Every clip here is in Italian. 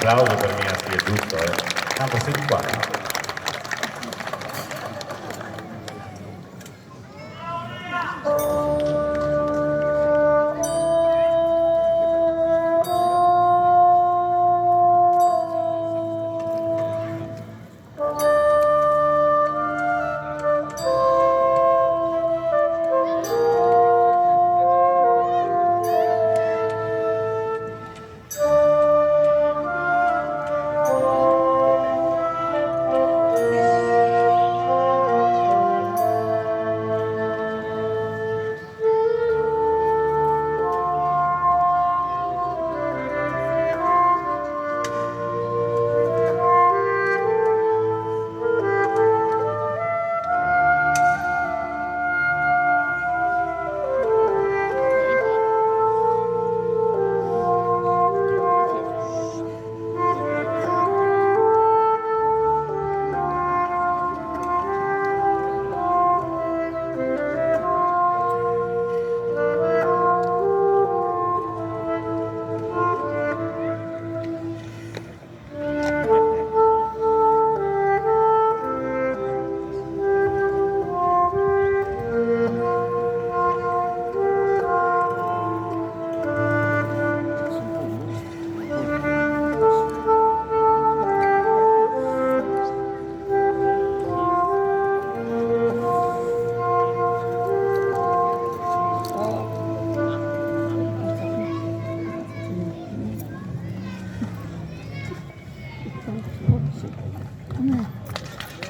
applauso per Mia, sì, è giusto, Tanto sei qua,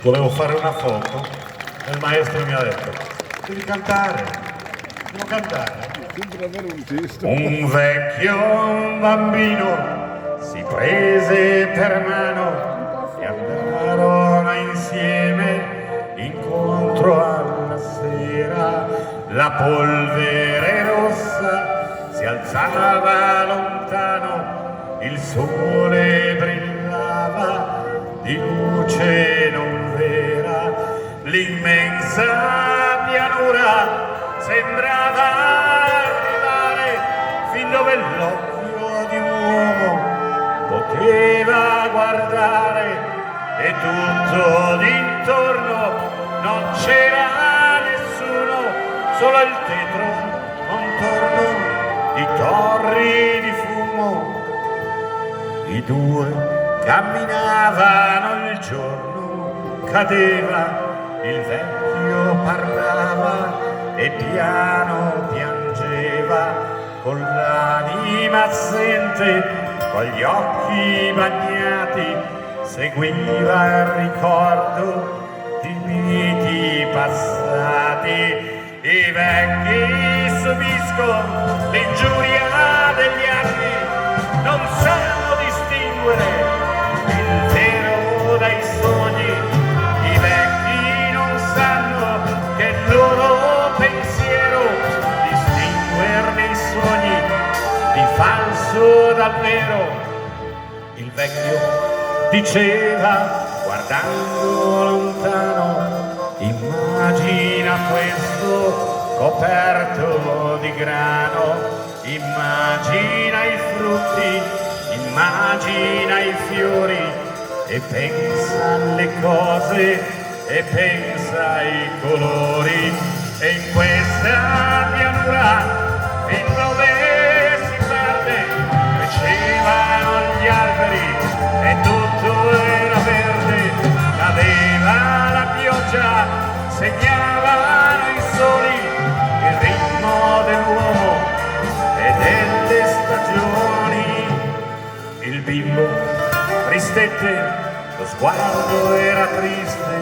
Volevo fare una foto e il maestro mi ha detto: devi cantare, devo cantare. Un vecchio bambino si prese per mano e andarono insieme incontro alla sera. La polvere rossa si alzava lontano, il sole brillava di luce non vera, l'immensa pianura sembrava arrivare fin dove l'occhio di un uomo poteva guardare, e tutto d'intorno non c'era nessuno, solo il tetro contorno di torri di fumo. I due camminavano, il giorno cadeva, il vecchio parlava e piano piangeva, con l'anima assente, con gli occhi bagnati, seguiva il ricordo di viti passati. I vecchi subiscono l'ingiuria degli anni, non sanno distinguere il vero dai sogni. I vecchi non sanno che il loro pensiero distinguerne i sogni di falso dal vero. Il vecchio diceva guardando lontano: immagina questo coperto di grano, immagina i frutti, immagina i fiori, e pensa alle cose e pensa ai colori. E in questa pianura fin dove si perde crescevano gli alberi e tutto era verde, cadeva la pioggia, segnavano i soli il ritmo dell'uomo e delle stagioni. Il bimbo ristette, lo sguardo era triste,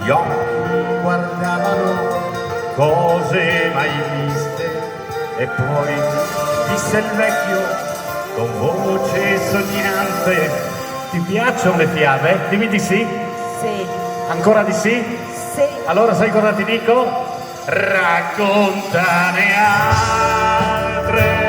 gli occhi guardavano cose mai viste, e poi disse il vecchio con voce sognante: ti piacciono le fiabe? Dimmi di sì. Sì. Ancora di sì? Sì. Allora sai cosa ti dico? Raccontane altre.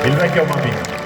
il vecchio bambino.